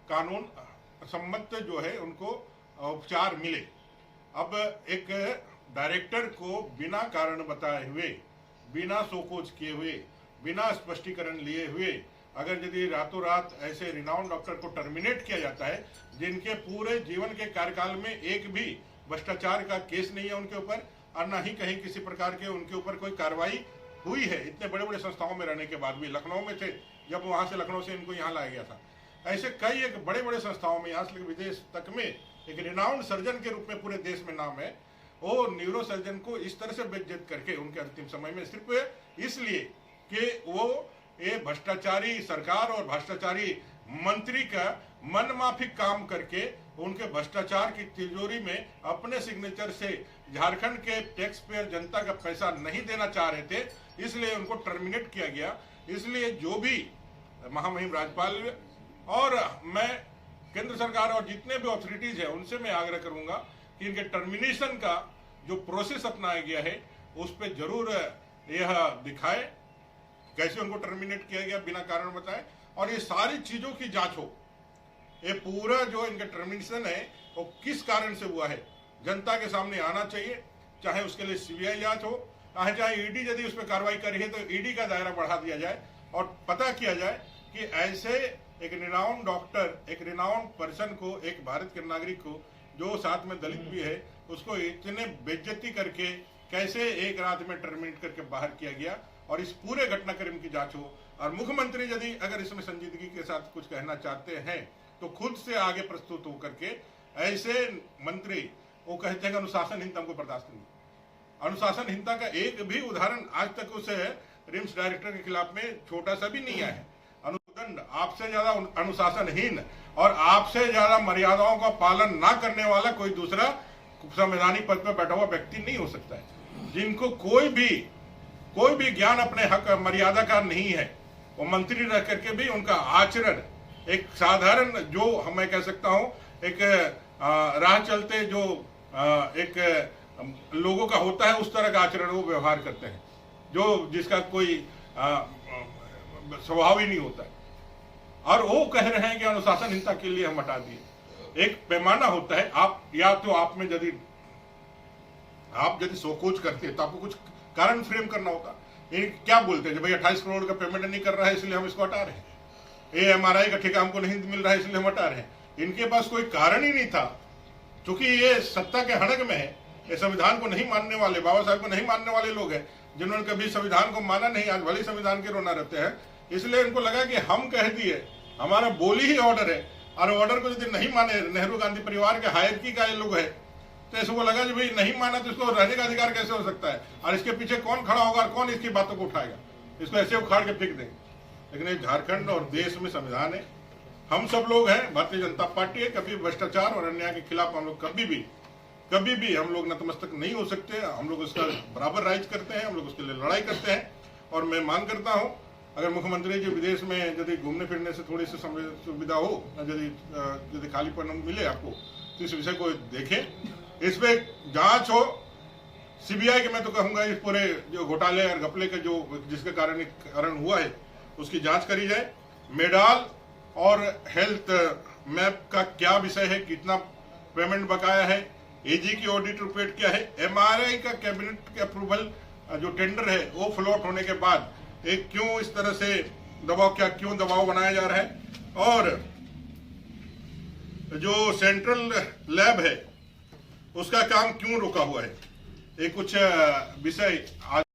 कानून सम्मत जो है उनको उपचार मिले। अब एक डायरेक्टर को बिना कारण बताए हुए, बिना शोकोज किए हुए, बिना स्पष्टीकरण लिए हुए अगर यदि रातों रात ऐसे रिनाउंड डॉक्टर को टर्मिनेट किया जाता है, जिनके पूरे जीवन के कार्यकाल में एक भी भ्रष्टाचार का केस नहीं है उनके ऊपर, और न ही कहीं किसी प्रकार के उनके ऊपर कोई कार्रवाई हुई है, इतने बड़े बड़े संस्थाओं में रहने के बाद भी, लखनऊ में थे जब वहां से लखनऊ से इनको यहाँ लाया गया था, ऐसे कई एक बड़े बड़े संस्थाओं में यहाँ से विदेश तक में एक रिनाउंड सर्जन के रूप में पूरे देश में नाम है, वो न्यूरो सर्जन को इस तरह से बेइज्जत करके उनके अंतिम समय में सिर्फ इसलिए कि वो ये भ्रष्टाचारी सरकार और भ्रष्टाचारी मंत्री का मनमाफिक काम करके उनके भ्रष्टाचार की तिजोरी में अपने सिग्नेचर से झारखंड के टैक्स पेयर जनता का पैसा नहीं देना चाह रहे थे, इसलिए उनको टर्मिनेट किया गया। इसलिए जो भी महामहिम राज्यपाल और मैं केंद्र सरकार और जितने भी अथॉरिटीज है उनसे मैं आग्रह करूंगा कि इनके टर्मिनेशन का जो प्रोसेस अपनाया गया है उस पर जरूर यह दिखाए कैसे उनको टर्मिनेट किया गया बिना कारण बताए, और ये सारी चीजों की जांच हो। ये पूरा जो इनका टर्मिनेशन है वो किस कारण से हुआ है जनता के सामने आना चाहिए, चाहे उसके लिए सीबीआई जांच हो, चाहे ईडी यदि उस पर कार्रवाई करी है तो ईडी का दायरा बढ़ा दिया जाए और पता किया जाए कि ऐसे एक रिनाउंड डॉक्टर, एक रिनाउंड पर्सन को, एक भारत के नागरिक को जो साथ में दलित भी है, उसको इतने बेइज्जती करके कैसे एक रात में टर्मिनेट करके बाहर किया गया, और इस पूरे घटनाक्रम की जांच हो। और मुख्यमंत्री यदि अगर इसमें संजीदगी के साथ कुछ कहना चाहते हैं तो खुद से आगे प्रस्तुत होकर के, ऐसे मंत्री वो कहते हैं अनुशासनहीनता हमको बर्दाश्त नहीं। अनुशासनहीनता का एक भी उदाहरण आज तक उस रिम्स डायरेक्टर के खिलाफ में छोटा सा भी नहीं आया है। अनुदंड आपसे ज्यादा अनुशासनहीन और आपसे ज्यादा मर्यादाओं का पालन ना करने वाला कोई दूसरा संवैधानिक पद पर बैठा हुआ व्यक्ति नहीं हो सकता है। जिनको कोई भी ज्ञान अपने हक मर्यादा का नहीं है, वो मंत्री रह करके भी उनका आचरण एक साधारण, जो मैं कह सकता हूं एक राह चलते जो एक लोगों का होता है उस तरह का आचरण वो व्यवहार करते हैं, जो जिसका कोई स्वभाव ही नहीं होता है। और वो कह रहे हैं कि अनुशासनहीनता के लिए हम हटा दिए। एक पैमाना होता है, आप या तो आप में यदि सोकोच करते हैं तो आपको कुछ कारण फ्रेम करना होता। ये क्या बोलते हैं भाई 28 करोड़ का पेमेंट नहीं कर रहा है इसलिए हम इसको हटा रहे हैं, ये एमआरआई का ठेका हमको नहीं मिल रहा है इसलिए हम हटा रहे हैं। इनके पास कोई कारण ही नहीं था, क्योंकि ये सत्ता के हड़क में है, ये संविधान को नहीं मानने वाले, बाबा साहब को नहीं मानने वाले लोग हैं, जिन्होंने कभी संविधान को माना नहीं, आज भले संविधान के रोना रहते हैं। इसलिए इनको लगा कि हम कह दिए, हमारा बोली ही ऑर्डर है, और ऑर्डर को यदि नहीं माने, नेहरू गांधी परिवार के हायरकी का ये लोग है, तो इसको लगा कि भाई नहीं माना तो इसको रहने का अधिकार कैसे हो सकता है, और इसके पीछे कौन खड़ा होगा और कौन इसकी बातों को उठाएगा, इसको ऐसे उखाड़ के फेंक देंगे। लेकिन ये झारखंड और देश में संविधान है, हम सब लोग हैं, भारतीय जनता पार्टी है, कभी भ्रष्टाचार और अन्याय के खिलाफ हम लोग कभी भी हम लोग नतमस्तक नहीं हो सकते। हम लोग उसका बराबर राइज करते हैं, हम लोग उसके लिए लड़ाई करते हैं। और मैं मांग करता हूं अगर मुख्यमंत्री जी विदेश में यदि घूमने फिरने से थोड़ी सी सुविधा हो, यदि खालीपन मिले आपको, तो इस विषय को देखें, इस पे जांच हो। सीबीआई के मैं तो कहूंगा इस पूरे जो घोटाले और घपले के जो जिसके कारण हुआ है उसकी जांच करी जाए। मेडाल और हेल्थ मैप का क्या विषय है, कितना पेमेंट बकाया है, एजी की ऑडिट रिपोर्ट क्या है, एमआरआई का कैबिनेट के अप्रूवल जो टेंडर है वो फ्लोट होने के बाद एक क्यों इस तरह से क्यों दबाव बनाया जा रहा है, और जो सेंट्रल लैब है उसका काम क्यों रुका हुआ है, ये कुछ विषय आज